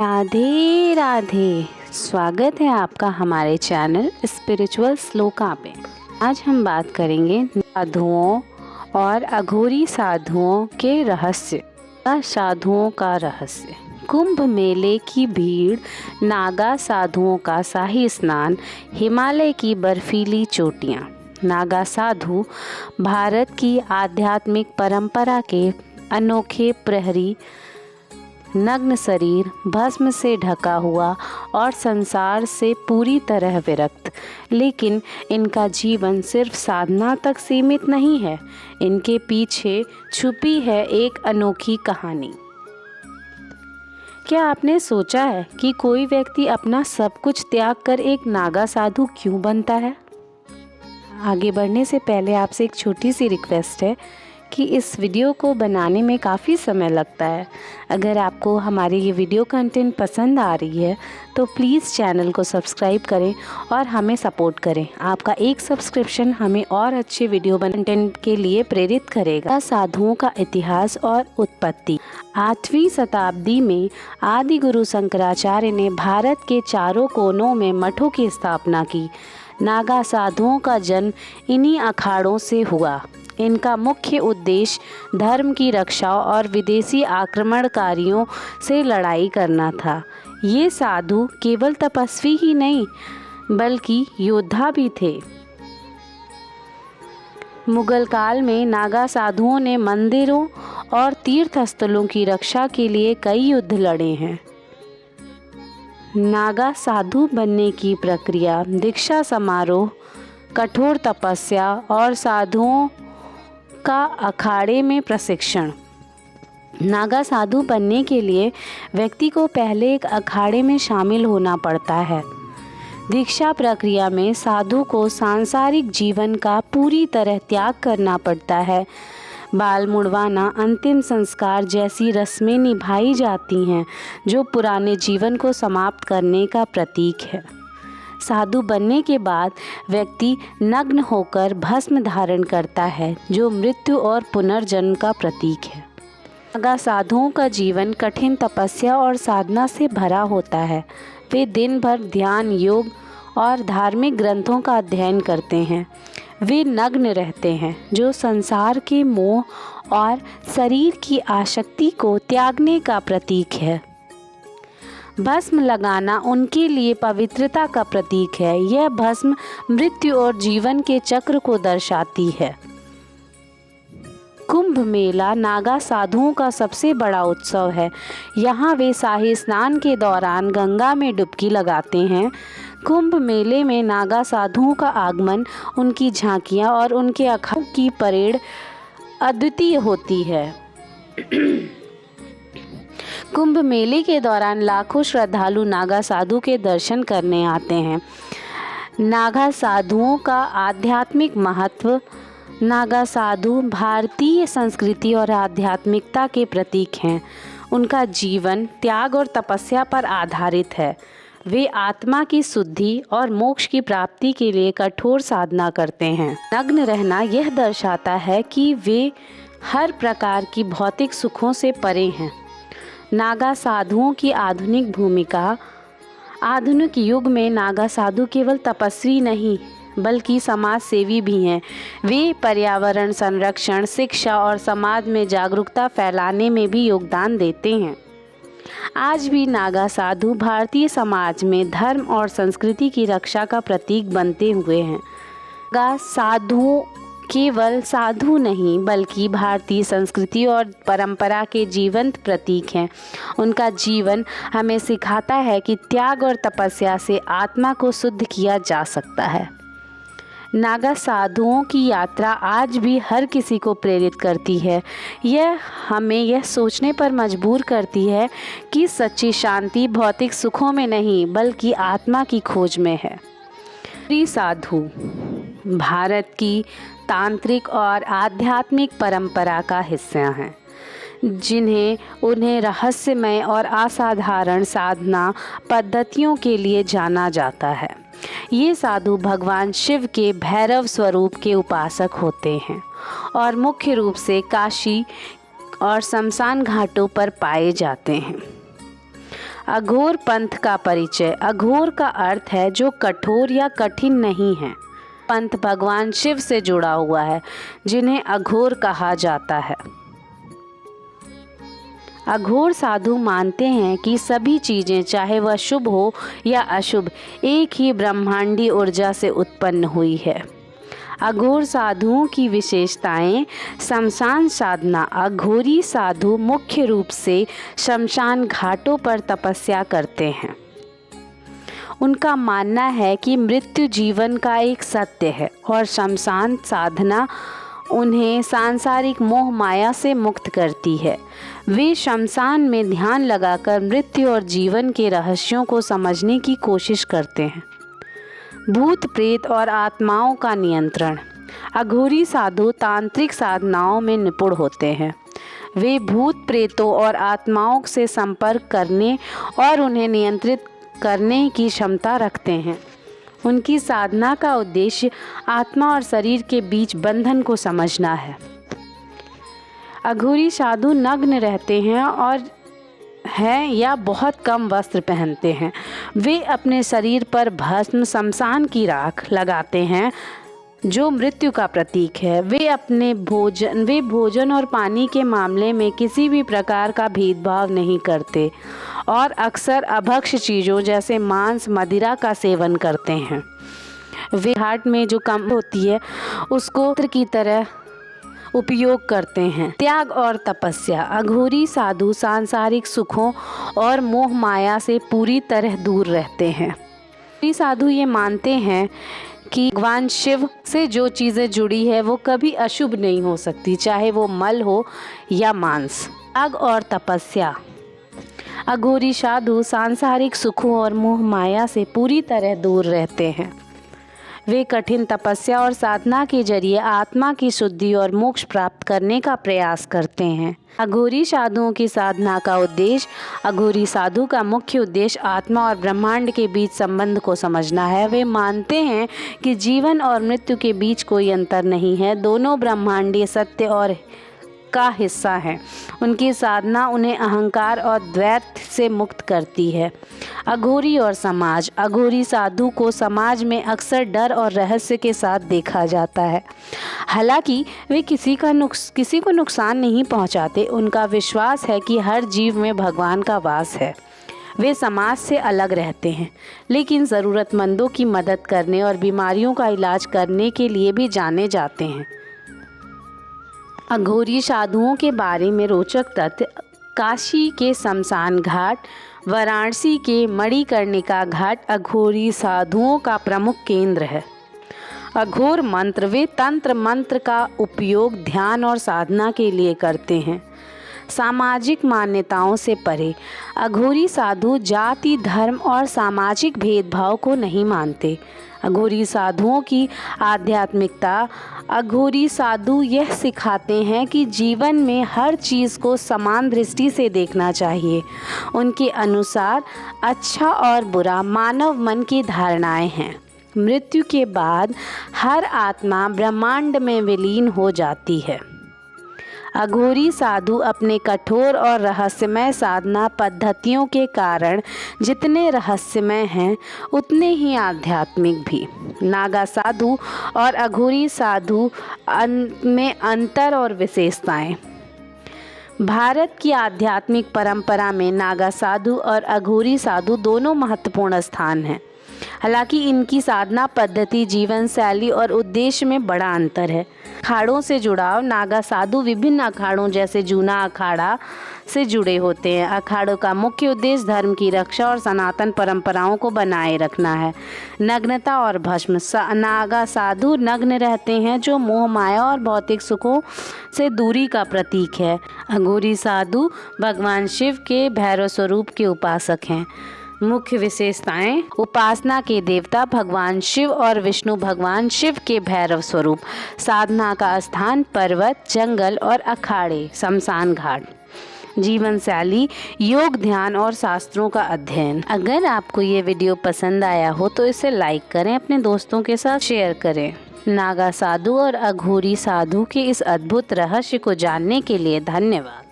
राधे राधे। स्वागत है आपका हमारे चैनल स्पिरिचुअल श्लोका पे। आज हम बात करेंगे साधुओं और अघोरी साधुओं के रहस्य। साधुओं का रहस्य। कुंभ मेले की भीड़, नागा साधुओं का शाही स्नान, हिमालय की बर्फीली चोटियाँ। नागा साधु भारत की आध्यात्मिक परंपरा के अनोखे प्रहरी, नग्न शरीर, भस्म से ढका हुआ और संसार से पूरी तरह विरक्त। लेकिन इनका जीवन सिर्फ साधना तक सीमित नहीं है। इनके पीछे छुपी है एक अनोखी कहानी। क्या आपने सोचा है कि कोई व्यक्ति अपना सब कुछ त्याग कर एक नागा साधु क्यों बनता है? आगे बढ़ने से पहले आपसे एक छोटी सी रिक्वेस्ट है कि इस वीडियो को बनाने में काफ़ी समय लगता है। अगर आपको हमारी ये वीडियो कंटेंट पसंद आ रही है तो प्लीज़ चैनल को सब्सक्राइब करें और हमें सपोर्ट करें। आपका एक सब्सक्रिप्शन हमें और अच्छे वीडियो कंटेंट के लिए प्रेरित करेगा। साधुओं का इतिहास और उत्पत्ति। 8वीं शताब्दी में आदि गुरु शंकराचार्य ने भारत के चारों कोनों में मठों की स्थापना की। नागा साधुओं का जन्म इन्हीं अखाड़ों से हुआ। इनका मुख्य उद्देश्य धर्म की रक्षा और विदेशी आक्रमणकारियों से लड़ाई करना था। ये साधु केवल तपस्वी ही नहीं बल्कि योद्धा भी थे। मुगल काल में नागा साधुओं ने मंदिरों और तीर्थ स्थलों की रक्षा के लिए कई युद्ध लड़े हैं। नागा साधु बनने की प्रक्रिया, दीक्षा समारोह, कठोर तपस्या और साधुओं का अखाड़े में प्रशिक्षण। नागा साधु बनने के लिए व्यक्ति को पहले एक अखाड़े में शामिल होना पड़ता है। दीक्षा प्रक्रिया में साधु को सांसारिक जीवन का पूरी तरह त्याग करना पड़ता है। बाल मुड़वाना, अंतिम संस्कार जैसी रस्में निभाई जाती हैं जो पुराने जीवन को समाप्त करने का प्रतीक है। साधु बनने के बाद व्यक्ति नग्न होकर भस्म धारण करता है जो मृत्यु और पुनर्जन्म का प्रतीक है। नागा साधुओं का जीवन कठिन तपस्या और साधना से भरा होता है। वे दिन भर ध्यान, योग और धार्मिक ग्रंथों का अध्ययन करते हैं। वे नग्न रहते हैं जो संसार के मोह और शरीर की आसक्ति को त्यागने का प्रतीक है। भस्म लगाना उनके लिए पवित्रता का प्रतीक है। यह भस्म मृत्यु और जीवन के चक्र को दर्शाती है। कुंभ मेला नागा साधुओं का सबसे बड़ा उत्सव है। यहाँ वे शाही स्नान के दौरान गंगा में डुबकी लगाते हैं। कुंभ मेले में नागा साधुओं का आगमन, उनकी झांकियाँ और उनके अखाड़ों की परेड अद्वितीय होती है। कुंभ मेले के दौरान लाखों श्रद्धालु नागा साधु के दर्शन करने आते हैं। नागा साधुओं का आध्यात्मिक महत्व। नागा साधु भारतीय संस्कृति और आध्यात्मिकता के प्रतीक हैं। उनका जीवन त्याग और तपस्या पर आधारित है। वे आत्मा की शुद्धि और मोक्ष की प्राप्ति के लिए कठोर साधना करते हैं। नग्न रहना यह दर्शाता है कि वे हर प्रकार की भौतिक सुखों से परे हैं। नागा साधुओं की आधुनिक भूमिका। आधुनिक युग में नागा साधु केवल तपस्वी नहीं बल्कि समाज सेवी भी हैं। वे पर्यावरण संरक्षण, शिक्षा और समाज में जागरूकता फैलाने में भी योगदान देते हैं। आज भी नागा साधु भारतीय समाज में धर्म और संस्कृति की रक्षा का प्रतीक बनते हुए हैं। नागा साधु केवल साधु नहीं बल्कि भारतीय संस्कृति और परंपरा के जीवंत प्रतीक हैं। उनका जीवन हमें सिखाता है कि त्याग और तपस्या से आत्मा को शुद्ध किया जा सकता है। नागा साधुओं की यात्रा आज भी हर किसी को प्रेरित करती है। यह हमें यह सोचने पर मजबूर करती है कि सच्ची शांति भौतिक सुखों में नहीं बल्कि आत्मा की खोज में है। साधु भारत की तांत्रिक और आध्यात्मिक परंपरा का हिस्सा हैं, उन्हें रहस्यमय और असाधारण साधना पद्धतियों के लिए जाना जाता है। ये साधु भगवान शिव के भैरव स्वरूप के उपासक होते हैं और मुख्य रूप से काशी और शमशान घाटों पर पाए जाते हैं। अघोर पंथ का परिचय। अघोर का अर्थ है जो कठोर या कठिन नहीं है। पंथ भगवान शिव से जुड़ा हुआ है, जिन्हें अघोर कहा जाता है। अघोर साधु मानते हैं कि सभी चीज़ें, चाहे वह शुभ हो या अशुभ, एक ही ब्रह्मांडी ऊर्जा से उत्पन्न हुई है। अघोर साधुओं की विशेषताएं। शमशान साधना। अघोरी साधु मुख्य रूप से शमशान घाटों पर तपस्या करते हैं। उनका मानना है कि मृत्यु जीवन का एक सत्य है और शमशान साधना उन्हें सांसारिक मोह माया से मुक्त करती है। वे शमशान में ध्यान लगाकर मृत्यु और जीवन के रहस्यों को समझने की कोशिश करते हैं। भूत प्रेत और आत्माओं का नियंत्रण। अघोरी साधु तांत्रिक साधनाओं में निपुण होते हैं। वे भूत प्रेतों और आत्माओं से संपर्क करने और उन्हें नियंत्रित करने की क्षमता रखते हैं। उनकी साधना का उद्देश्य आत्मा और शरीर के बीच बंधन को समझना है। अघोरी साधु नग्न रहते हैं या बहुत कम वस्त्र पहनते हैं। वे अपने शरीर पर भस्म, शमशान की राख लगाते हैं जो मृत्यु का प्रतीक है। वे भोजन और पानी के मामले में किसी भी प्रकार का भेदभाव नहीं करते और अक्सर अभक्ष्य चीज़ों जैसे मांस, मदिरा का सेवन करते हैं। वे हार्ट में जो कम होती है उसको अस्त्र की तरह उपयोग करते हैं। त्याग और तपस्या। अघोरी साधु सांसारिक सुखों और मोह माया से पूरी तरह दूर रहते हैं। अघोरी साधु ये मानते हैं कि भगवान शिव से जो चीज़ें जुड़ी है वो कभी अशुभ नहीं हो सकती, चाहे वो मल हो या मांस। त्याग और तपस्या। अघोरी साधु सांसारिक सुखों और मोह माया से पूरी तरह दूर रहते हैं। वे कठिन तपस्या और साधना के जरिए आत्मा की शुद्धि और मोक्ष प्राप्त करने का प्रयास करते हैं। अघोरी साधुओं की साधना का उद्देश्य। अघोरी साधु का मुख्य उद्देश्य आत्मा और ब्रह्मांड के बीच संबंध को समझना है। वे मानते हैं कि जीवन और मृत्यु के बीच कोई अंतर नहीं है, दोनों ब्रह्मांडीय सत्य और का हिस्सा है। उनकी साधना उन्हें अहंकार और द्वैत से मुक्त करती है। अघोरी और समाज। अघोरी साधु को समाज में अक्सर डर और रहस्य के साथ देखा जाता है। हालांकि वे किसी को नुकसान नहीं पहुंचाते। उनका विश्वास है कि हर जीव में भगवान का वास है। वे समाज से अलग रहते हैं, लेकिन ज़रूरतमंदों की मदद करने और बीमारियों का इलाज करने के लिए भी जाने जाते हैं। अघोरी साधुओं के बारे में रोचक तथ्य। काशी के शमशान घाट, वाराणसी के मणिकर्णिका घाट अघोरी साधुओं का प्रमुख केंद्र है। अघोर मंत्र। वे तंत्र मंत्र का उपयोग ध्यान और साधना के लिए करते हैं। सामाजिक मान्यताओं से परे। अघोरी साधु जाति, धर्म और सामाजिक भेदभाव को नहीं मानते। अघोरी साधुओं की आध्यात्मिकता। अघोरी साधु यह सिखाते हैं कि जीवन में हर चीज़ को समान दृष्टि से देखना चाहिए। उनके अनुसार अच्छा और बुरा मानव मन की धारणाएं हैं। मृत्यु के बाद हर आत्मा ब्रह्मांड में विलीन हो जाती है। अघोरी साधु अपने कठोर और रहस्यमय साधना पद्धतियों के कारण जितने रहस्यमय हैं उतने ही आध्यात्मिक भी। नागा साधु और अघोरी साधु में अंतर और विशेषताएं। भारत की आध्यात्मिक परंपरा में नागा साधु और अघोरी साधु दोनों महत्वपूर्ण स्थान हैं। हालांकि इनकी साधना पद्धति, जीवन शैली और उद्देश्य में बड़ा अंतर है। अखाड़ों से जुड़ाव। नागा साधु विभिन्न अखाड़ों जैसे जूना अखाड़ा से जुड़े होते हैं। अखाड़ों का मुख्य उद्देश्य धर्म की रक्षा और सनातन परंपराओं को बनाए रखना है। नग्नता और भस्म। नागा साधु नग्न रहते हैं, जो मोह माया और भौतिक सुखों से दूरी का प्रतीक है। अघोरी साधु भगवान शिव के भैरव स्वरूप के उपासक हैं। मुख्य विशेषताएं। उपासना के देवता भगवान शिव और विष्णु भगवान शिव के भैरव स्वरूप। साधना का स्थान पर्वत, जंगल और अखाड़े, शमशान घाट। जीवन शैली, योग, ध्यान और शास्त्रों का अध्ययन। अगर आपको ये वीडियो पसंद आया हो तो इसे लाइक करें, अपने दोस्तों के साथ शेयर करें। नागा साधु और अघोरी साधु के इस अद्भुत रहस्य को जानने के लिए धन्यवाद।